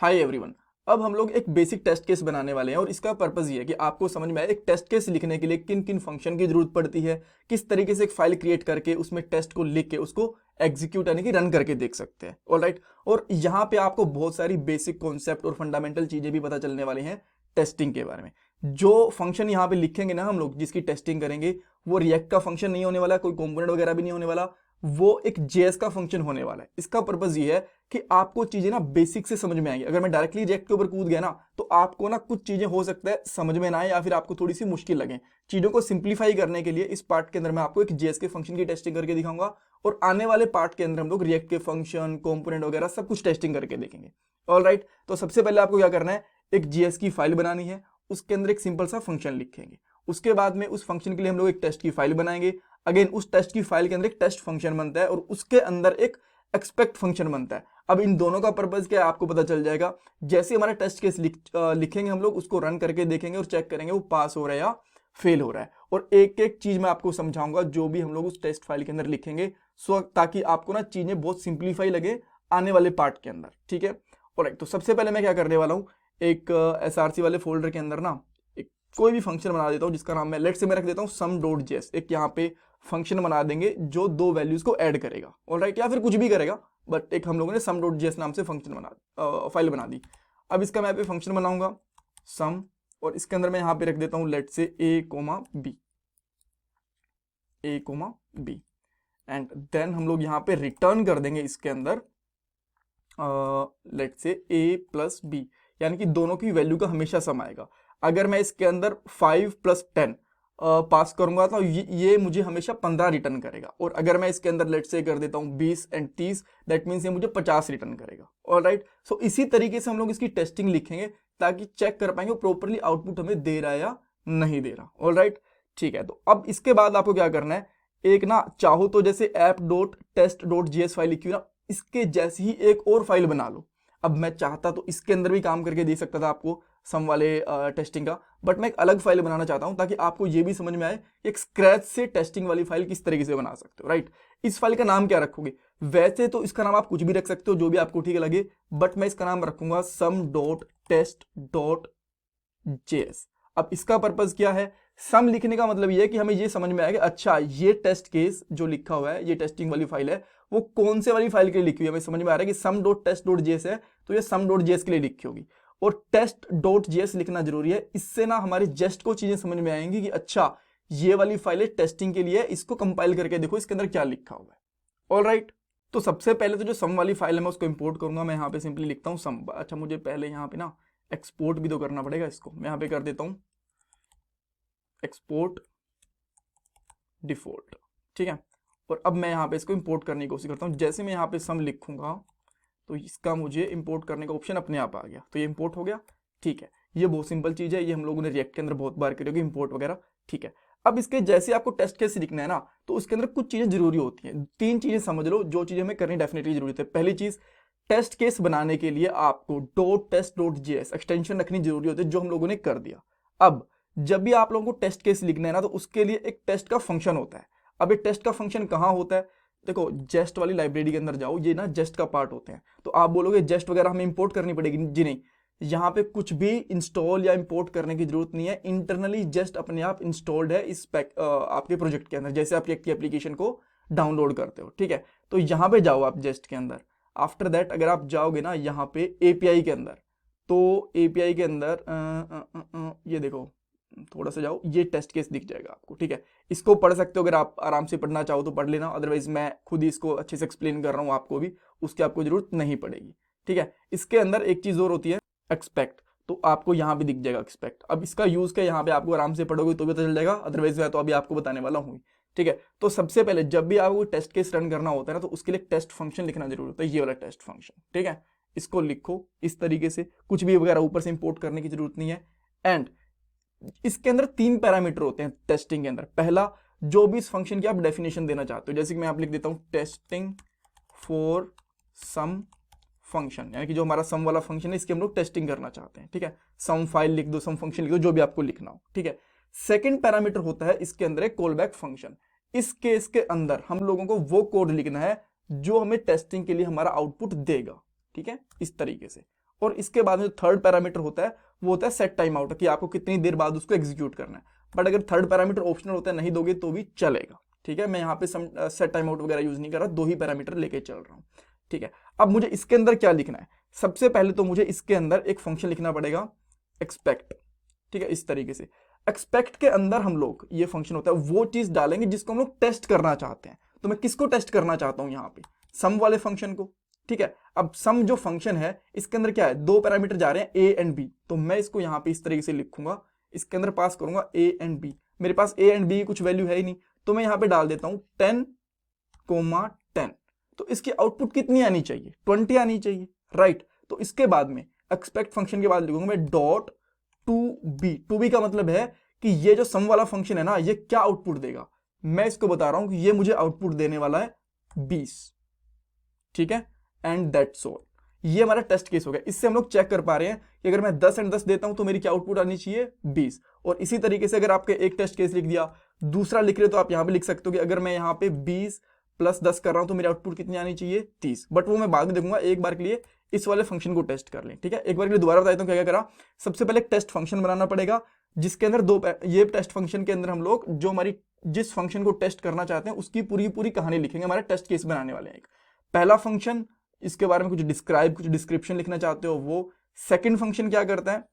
Hi everyone. अब हम लोग एक बेसिक टेस्ट केस बनाने वाले हैं और इसका पर्पस ये है कि आपको समझ में आए एक टेस्ट केस लिखने के लिए किन किन फंक्शन की जरूरत पड़ती है, किस तरीके से एक फाइल क्रिएट करके उसमें टेस्ट को लिख के उसको एग्जीक्यूट यानी कि रन करके देख सकते हैं। ऑलराइट, और यहाँ पे आपको बहुत सारी बेसिक कॉन्सेप्ट और फंडामेंटल चीजें भी पता चलने वाली हैं टेस्टिंग के बारे में। जो फंक्शन यहाँ पे लिखेंगे ना हम लोग जिसकी टेस्टिंग करेंगे, वो रिएक्ट का फंक्शन नहीं होने वाला, कोई कंपोनेंट वगैरह भी नहीं होने वाला, वो एक जेएस का फंक्शन होने वाला है। इसका पर्पस ये है कि आपको चीजें ना बेसिक से समझ में आएंगी। अगर मैं डायरेक्टली रिएक्ट के ऊपर कूद गया ना तो आपको ना कुछ चीजें हो सकता है समझ में ना आए या फिर आपको थोड़ी सी मुश्किल लगे। चीजों को सिंप्लीफाई करने के लिए इस पार्ट के अंदर मैं आपको एक जेएस के फंक्शन की टेस्टिंग करके दिखाऊंगा और आने वाले पार्ट के अंदर हम लोग रिएक्ट के फंक्शन, कंपोनेंट वगैरह सब कुछ टेस्टिंग करके देखेंगे। ऑलराइट, तो सबसे पहले आपको क्या करना है, एक जेएस की फाइल बनानी है, उसके अंदर एक सिंपल सा फंक्शन लिखेंगे। उसके बाद में उस फंक्शन के लिए हम लोग एक टेस्ट की फाइल बनाएंगे। अगेन उस टेस्ट की फाइल के अंदर एक टेस्ट फंक्शन बनता है और उसके अंदर एक एक्सपेक्ट फंक्शन बनता है। अब इन दोनों का पर्पस क्या है आपको पता चल जाएगा। जैसे हमारा टेस्ट केस लिखेंगे हम लोग उसको रन करके देखेंगे और चेक करेंगे वो पास हो रहा है या फेल हो रहा है। और एक एक चीज मैं आपको समझाऊंगा जो भी हम लोग उस टेस्ट फाइल के अंदर लिखेंगे, सो ताकि आपको ना चीजें बहुत सिंप्लीफाई लगे आने वाले पार्ट के अंदर। ठीक है, ऑलराइट, तो सबसे पहले मैं क्या करने वाला हूँ, एक एसआरसी वाले फोल्डर के अंदर ना एक कोई भी फंक्शन बना देता हूँ जिसका नाम मैं लेट से मैं रख देता हूँ सम डॉट जेएस। एक यहाँ पे फंक्शन बना देंगे जो दो वैल्यूज को ऐड करेगा, ऑलराइट, या फिर कुछ भी करेगा, बट एक हम लोगों ने सम डॉट जेएस नाम से फंक्शन फाइल बना दी। अब इसका मैं यहाँ पे फंक्शन बनाऊंगा सम, और इसके अंदर मैं यहाँ पे रख देता हूँ लेट से ए कोमा बी एंड देन हम लोग यहाँ पे रिटर्न कर देंगे इसके अंदर लेट से ए प्लस बी, यानी कि दोनों की वैल्यू का हमेशा सम आएगा। अगर मैं इसके अंदर 5 + 10 पास करूंगा तो ये मुझे हमेशा 15 रिटर्न करेगा। और अगर मैं इसके अंदर लेट से कर देता हूँ 20 और 30, दैट मीन्स ये मुझे 50 रिटर्न करेगा। ऑलराइट, सो इसी तरीके से हम लोग इसकी टेस्टिंग लिखेंगे ताकि चेक कर पाएंगे प्रॉपरली आउटपुट हमें दे रहा है या नहीं दे रहा। ऑलराइट, ठीक है, तो अब इसके बाद आपको क्या करना है, एक ना चाहो तो जैसे app.test.js फाइल लिखी ना, इसके जैसी ही एक और फाइल बना लो। अब मैं चाहता तो इसके अंदर भी काम करके दे सकता था आपको सम वाले टेस्टिंग का, बट मैं एक अलग फाइल बनाना चाहता हूं ताकि आपको ये भी समझ में आए एक स्क्रैच से टेस्टिंग वाली फाइल किस तरीके से बना सकते हो। राइट, इस फाइल का नाम क्या रखोगे, वैसे तो इसका नाम आप कुछ भी रख सकते हो जो भी आपको ठीक लगे, बट मैं इसका नाम रखूंगा sum.test.js। अब इसका पर्पस क्या है, सम लिखने का मतलब ये है कि हमें ये समझ में आएगा अच्छा ये टेस्ट केस जो लिखा हुआ है, ये टेस्टिंग वाली फाइल है, वो कौन से वाली फाइल के लिए लिखी हुई है। हमें समझ में आ रहा है कि sum.test.js है तो ये sum.js के लिए लिखी होगी, और test.js लिखना जरूरी है। इससे ना हमारे जेस्ट को चीजें समझ में आएंगी कि अच्छा ये वाली फाइल है टेस्टिंग के लिए, इसको कंपाइल करके देखो इसके अंदर क्या लिखा हुआ है। ऑलराइट, तो सबसे पहले तो जो सम वाली फाइल है मैं उसको इंपोर्ट करूंगा। मैं यहाँ पे सिंपली लिखता हूँ सम। अच्छा, मुझे पहले यहाँ पे ना एक्सपोर्ट भी तो करना पड़ेगा इसको। मैं यहाँ पे कर देता हूँ एक्सपोर्ट डिफॉल्ट। ठीक है, और अब मैं यहाँ पे इसको इंपोर्ट करने की कोशिश करता हूँ। जैसे मैं यहाँ पे सम लिखूंगा तो इसका मुझे इंपोर्ट करने का ऑप्शन अपने आप आ गया, तो ये इंपोर्ट हो गया। ठीक है, ये बहुत सिंपल चीज है, ये हम लोगों ने रिएक्ट के अंदर बहुत बार करी होगी इंपोर्ट वगैरह। ठीक है, अब इसके जैसे आपको टेस्ट केस लिखना है ना तो उसके अंदर कुछ चीजें जरूरी होती हैं। 3 चीजें समझ लो जो चीजें हमें करनी डेफिनेटली जरूरत है। पहली चीज, टेस्ट केस बनाने के लिए आपको .test.js एक्सटेंशन रखनी जरूरी होती है, जो हम लोगों ने कर दिया। अब जब भी आप लोगों को टेस्ट केस लिखना है ना तो उसके लिए एक टेस्ट का फंक्शन होता है। अब ये टेस्ट का फंक्शन कहाँ होता है, देखो जेस्ट वाली लाइब्रेरी के अंदर जाओ, ये ना जेस्ट का पार्ट होते हैं। तो आप बोलोगे जेस्ट वगैरह हमें इंपोर्ट करनी पड़ेगी, जी नहीं, यहाँ पे कुछ भी इंस्टॉल या इंपोर्ट करने की जरूरत नहीं है। इंटरनली जेस्ट अपने आप इंस्टॉल्ड है इस आपके प्रोजेक्ट के अंदर, जैसे आप एक एप्लीकेशन को डाउनलोड करते हो। ठीक है, तो यहाँ पे जाओ आप जेस्ट के अंदर। आफ्टर दैट अगर आप जाओगे ना यहाँ पे एपीआई के अंदर, तो एपीआई के अंदर ये देखो, थोड़ा सा जाओ, ये टेस्ट केस दिख जाएगा आपको। ठीक है, इसको पढ़ सकते हो, अगर आप आराम से पढ़ना चाहो तो पढ़ लेना, अदरवाइज मैं खुद ही इसको अच्छे से एक्सप्लेन कर रहा हूँ आपको भी, उसकी आपको जरूरत नहीं पड़ेगी। ठीक है, इसके अंदर एक चीज और होती है एक्सपेक्ट, तो आपको यहाँ पे दिख जाएगा एक्सपेक्ट। अब इसका यूज क्या, यहाँ पे आपको आराम से पढ़ोगे तो भी पता चल जाएगा, अदरवाइज मैं तो अभी आपको बताने वाला हूँ। ठीक है, तो सबसे पहले जब भी आपको टेस्ट केस रन करना होता है ना तो उसके लिए टेस्ट फंक्शन लिखना जरूरी होता है, ये वाला टेस्ट फंक्शन। ठीक है, इसको लिखो इस तरीके से, कुछ भी वगैरह ऊपर से इंपोर्ट करने की जरूरत नहीं है। एंड इसके अंदर 3 पैरामीटर होते हैं टेस्टिंग के अंदर। पहला, जो भी इस फंक्शन की आप डेफिनेशन देना चाहते हो, जैसे कि मैं आप लिख देता हूं टेस्टिंग फॉर सम फंक्शन, यानी कि जो हमारा सम वाला फंक्शन है इसकी हम लोग टेस्टिंग करना चाहते हैं। ठीक है, सम फाइल लिख दो, सम फंक्शन लिख दो, जो भी आपको लिखना हो। ठीक है, सेकंड पैरामीटर होता है इसके अंदर एक कॉल बैक फंक्शन। इस केस के अंदर हम लोगों को वो कोड लिखना है जो हमें टेस्टिंग के लिए हमारा आउटपुट देगा। ठीक है, इस तरीके से। और इसके बाद में जो थर्ड पैरामीटर होता है वो होता है सेट टाइम आउट, कि आपको कितनी देर बाद उसको एग्जीक्यूट करना है। बट अगर थर्ड पैरामीटर ऑप्शनल होता है, नहीं दोगे तो भी चलेगा, ठीक है। मैं यहाँ पे सेट टाइम आउट वगैरह यूज नहीं कर रहा, 2 ही पैरामीटर लेके चल रहा हूँ, ठीक है। अब मुझे इसके अंदर क्या लिखना है, सबसे पहले तो मुझे इसके अंदर एक फंक्शन लिखना पड़ेगा एक्सपेक्ट, ठीक है। इस तरीके से एक्सपेक्ट के अंदर हम लोग, ये फंक्शन होता है, वो चीज डालेंगे जिसको हम लोग टेस्ट करना चाहते हैं। तो मैं किसको टेस्ट करना चाहता हूं, यहाँ पे सम वाले फंक्शन को, ठीक है। अब सम जो फंक्शन है इसके अंदर क्या है, 2 पैरामीटर जा रहे हैं ए एंड बी, तो मैं इसको यहाँ पे इस तरीके से लिखूंगा, इसके अंदर पास करूंगा ए एंड बी। मेरे पास ए एंड बी की कुछ वैल्यू है ही नहीं, तो मैं यहाँ पे डाल देता हूं 10,10। तो इसकी आउटपुट कितनी आनी चाहिए, 20 आनी चाहिए, राइट। तो इसके बाद में एक्सपेक्ट फंक्शन के बाद लिखूंगा मैं डॉट टू बी का मतलब है कि ये जो सम वाला फंक्शन है ना, ये क्या आउटपुट देगा, मैं इसको बता रहा हूं कि ये मुझे आउटपुट देने वाला है 20, ठीक है। एंड दैट्स ऑल, ये हमारा टेस्ट केस हो गया। इससे हम लोग चेक कर पा रहे हैं कि अगर मैं 10 एंड 10 देता हूं तो मेरी क्या आउटपुट आनी चाहिए, 20। और इसी तरीके से अगर आपके एक टेस्ट केस लिख दिया, दूसरा लिख रहे तो आप यहां पे लिख सकते हो कि अगर मैं यहां पे 20 + 10 कर रहा हूं तो मेरी आउटपुट कितनी आनी चाहिए, 30। बट वो मैं बाद में देखूंगा, एक बार के लिए इस वाले फंक्शन को टेस्ट कर लें, ठीक है। एक बार के लिए दोबारा बता देता हूं क्या क्या करा। सबसे पहले एक टेस्ट फंक्शन बनाना पड़ेगा, जिसके अंदर ये टेस्ट फंक्शन के अंदर हम लोग जो हमारी जिस फंक्शन को टेस्ट करना चाहते हैं उसकी पूरी कहानी लिखेंगे, हमारा टेस्ट केस बनाने वाले हैं। एक पहला फंक्शन, इसके बारे में कुछ डिस्क्रिप्शन लिखना चाहते हो वो। सेकंड फंक्शन क्या करता है,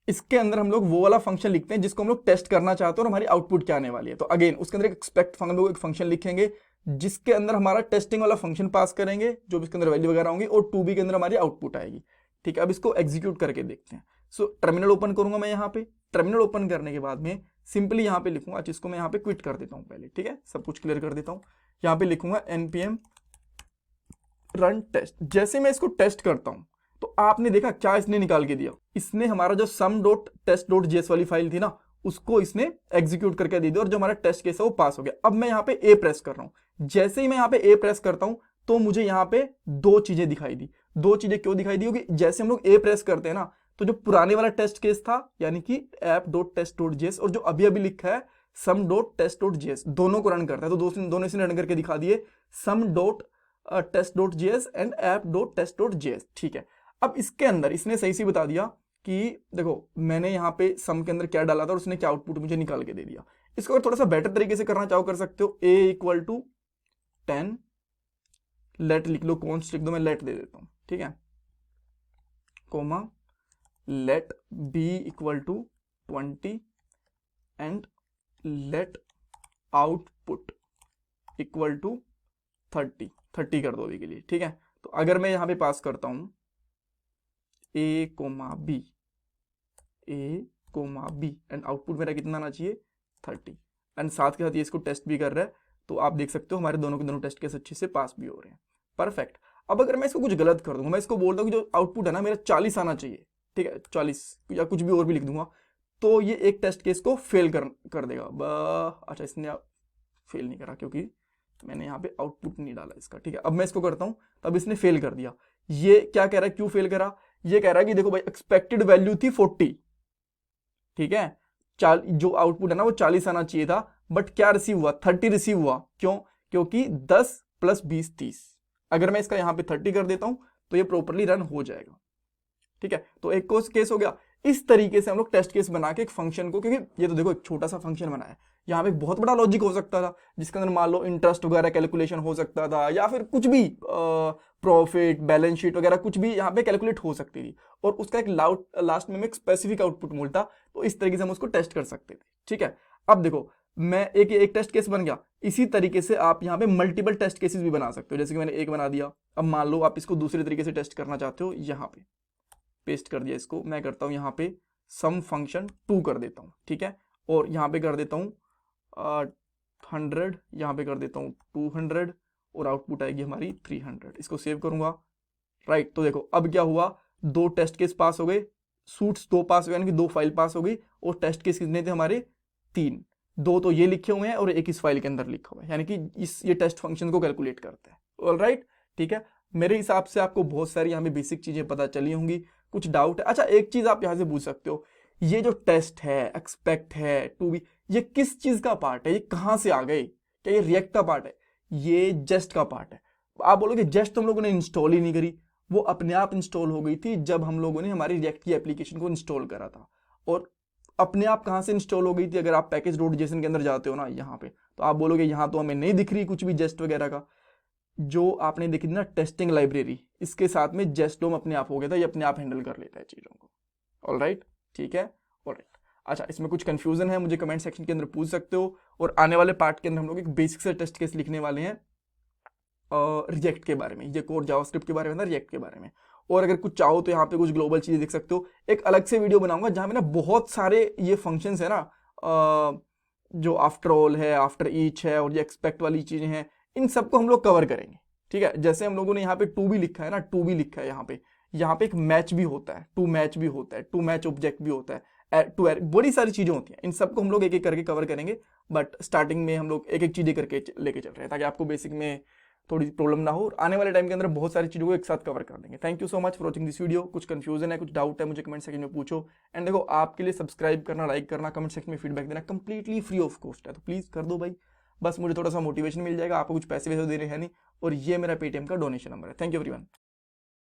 इसके अंदर हम लोग वो वाला फंक्शन लिखते हैं जिसको हम लोग टेस्ट करना चाहते हैं और हमारी आउटपुट क्या आने वाली है। तो अगेन उसके अंदर एक एक्सपेक्ट हम लोग एक फंक्शन लिखेंगे जिसके अंदर हमारा टेस्टिंग वाला फंक्शन पास करेंगे, जो इसके अंदर वैल्यू वगैरह होंगी, और 2b के अंदर हमारी आउटपुट आएगी, ठीक है। अब इसको एग्जीक्यूट करके देखते हैं। सो टर्मिनल ओपन करूंगा मैं यहाँ पे। टर्मिनल ओपन करने के बाद में सिंपली यहाँ पे लिखूंगा, जिसको मैं यहाँ पे क्विट कर देता हूँ पहले, ठीक है, सब कुछ क्लियर कर देता हूँ। यहाँ पे लिखूंगा npm रन टेस्ट। जैसे मैं इसको टेस्ट करता हूं तो आपने देखा क्या इसने निकाल के दिया, इसने हमारा जो sum.test.js वाली फाइल थी ना, उसको इसने एग्जीक्यूट करके दे दिया, और जो हमारा टेस्ट केस है वो पास हो गया। अब मैं यहाँ पे ए प्रेस कर रहा हूं, जैसे ही मैं यहाँ पे ए प्रेस करता हूं तो मुझे यहाँ पे 2 चीजें दिखाई दी। 2 चीजें क्यों दिखाई दी, क्योंकि जैसे हम लोग ए प्रेस करते हैं ना, तो जो पुराने वाला टेस्ट केस था यानी कि app.test.js, और जो अभी अभी लिखा है sum.test.js, दोनों को रन करता है। तो दोनों इसने रन करके दिखा दिए, sum.test.js एंड app.test.js, ठीक है। अब इसके अंदर इसने सही से बता दिया कि देखो मैंने यहाँ पे सम के अंदर क्या डाला था और उसने क्या आउटपुट मुझे निकाल के दे दिया। इसको अगर थोड़ा सा बेटर तरीके से करना चाहो कर सकते हो, a = 10, लेट लिख लो, कॉन्स्ट लिख दो, मैं लेट दे देता हूं, ठीक है, comma let b = 20 and let output = 30 कर दो अभी के लिए, ठीक है। तो अगर मैं यहां पे पास करता हूं a, b एंड आउटपुट मेरा कितना आना चाहिए, 30, एंड साथ के साथ ये इसको टेस्ट भी कर रहा है, तो आप देख सकते हो हमारे दोनों के दोनों टेस्ट केस अच्छे से पास भी हो रहे हैं, परफेक्ट। अब अगर मैं इसको कुछ गलत कर दूंगा, मैं इसको बोलता हूँ कि जो आउटपुट है ना मेरा 40 आना चाहिए, ठीक है, 40 या कुछ भी और भी लिख दूंगा, तो ये एक टेस्ट केस को फेल कर देगा। अच्छा, इसने फेल नहीं करा क्योंकि मैंने यहाँ पे आउटपुट नहीं डाला इसका, ठीक है। अब मैं इसको करता हूँ, तब इसने फेल कर दिया। ये क्या कह रहा है, क्यों फेल करा, ये कह रहा है कि देखो भाई एक्सपेक्टेड वैल्यू थी 40, ठीक है, जो आउटपुट है ना वो 40 आना चाहिए था, बट क्या रिसीव हुआ, 30 रिसीव हुआ। क्यों, क्योंकि 10 + 20 30। अगर मैं इसका यहाँ पे 30 कर देता हूं तो ये प्रॉपरली रन हो जाएगा, ठीक है। तो एक केस हो गया। इस तरीके से हम लोग टेस्ट केस बना के एक फंक्शन को, क्योंकि ये तो देखो एक छोटा सा फंक्शन बना है, यहाँ पे बहुत बड़ा लॉजिक हो सकता था जिसके अंदर मान लो इंटरेस्ट वगैरह कैलकुलेशन हो सकता था, या फिर कुछ भी प्रॉफिट बैलेंस शीट वगैरह कुछ भी यहाँ पे कैलकुलेट हो सकती थी, और उसका एक लास्ट में एक स्पेसिफिक आउटपुट मिलता। तो इस तरीके से हम उसको टेस्ट कर सकते थे, ठीक है। अब देखो मैं एक टेस्ट केस बन गया, इसी तरीके से आप यहाँ पे मल्टीपल टेस्ट केसेस भी बना सकते हो, जैसे कि मैंने एक बना दिया। अब मान लो आप इसको दूसरे तरीके से टेस्ट करना चाहते हो, यहाँ पे पेस्ट कर दिया इसको, मैं करता हूँ यहाँ पे सम फंक्शन 2 कर देता हूँ, ठीक है, और यहाँ पे कर देता हूँ 100, यहाँ पे कर देता हूँ 200, और आउटपुट आएगी हमारी 300। इसको सेव करूंगा, राइट। तो देखो अब क्या हुआ, 2 टेस्ट केस पास हो गए, सूट्स 2 पास हो गए, यानी कि 2 फाइल पास हो गई, और टेस्ट केस कितने थे हमारे 3, 2 तो ये लिखे हुए हैं और एक इस फाइल के अंदर लिखा हुआ है, यानी कि ये टेस्ट फंक्शन को कैलकुलेट करता है। ऑलराइट, ठीक है। मेरे हिसाब से आपको बहुत सारी यहाँ पे बेसिक चीजें पता चली होंगी। कुछ डाउट है? अच्छा, एक चीज आप यहाँ से पूछ सकते हो, ये जो टेस्ट है, एक्सपेक्ट है, टू बी, ये किस चीज का पार्ट है, ये कहाँ से आ गए? क्या ये रिएक्ट का पार्ट है? ये जेस्ट का पार्ट है। आप बोलोगे जेस्ट तो हम लोगों ने इंस्टॉल ही नहीं करी। वो अपने आप इंस्टॉल हो गई थी जब हम लोगों ने हमारी रिएक्ट की एप्लीकेशन को इंस्टॉल करा था। और अपने आप कहाँ से इंस्टॉल हो गई थी, अगर आप पैकेज डॉट जेसन के अंदर जाते हो ना यहाँ पे, तो आप बोलोगे यहाँ तो हमें नहीं दिख रही कुछ भी जेस्ट वगैरह का। जो आपने देखी थी ना टेस्टिंग लाइब्रेरी, इसके साथ में जेस्टोम अपने आप हो गया था, ये अपने आप हैंडल कर लेता है चीज़ों को। ऑलराइट, ठीक है, ऑलराइट। अच्छा, इसमें कुछ कंफ्यूजन है मुझे कमेंट सेक्शन के अंदर पूछ सकते हो। और आने वाले पार्ट के अंदर हम लोग एक बेसिक से टेस्ट केस लिखने वाले हैं रिएक्ट के बारे में, ये कोर जावास्क्रिप्ट के बारे में ना, रिएक्ट के बारे में। और अगर कुछ चाहो तो यहाँ पे कुछ ग्लोबल चीज़ें देख सकते हो। एक अलग से वीडियो बनाऊंगा जहाँ पे ना बहुत सारे ये फंक्शंस है ना, जो आफ्टर ऑल है, आफ्टर ईच है, और ये एक्सपेक्ट वाली चीज़ें हैं, इन सबको हम लोग कवर करेंगे। ठीक है, जैसे हम लोगों ने यहाँ पे टू भी लिखा है ना, टू भी लिखा है यहाँ पे एक मैच भी होता है, टू मैच भी होता है, टू मैच ऑब्जेक्ट भी होता है, टू बड़ी सारी चीज़ें होती हैं। इन सबको हम लोग एक एक करके कवर करेंगे, बट स्टार्टिंग में हम लोग एक एक चीज़ें करके लेके चल रहे हैं ताकि आपको बेसिक में थोड़ी प्रॉब्लम ना हो। और आने वाले टाइम के अंदर बहुत सारी चीज़ों को एक साथ कवर कर देंगे। Thank you so much for watching this video. कुछ कंफ्यूजन है, कुछ डाउट है, मुझे कमेंट सेक्शन में पूछो। एंड देखो, आपके लिए सब्सक्राइब करना, लाइक करना, कमेंट सेक्शन में फीडबैक देना कंप्लीटली फ्री ऑफ कॉस्ट है, तो प्लीज़ कर दो भाई। बस मुझे थोड़ा सा मोटिवेशन मिल जाएगा, आपको कुछ पैसे वैसे देने हैं नहीं। और ये मेरा पेटीएम का डोनेशन नंबर है। Thank you everyone.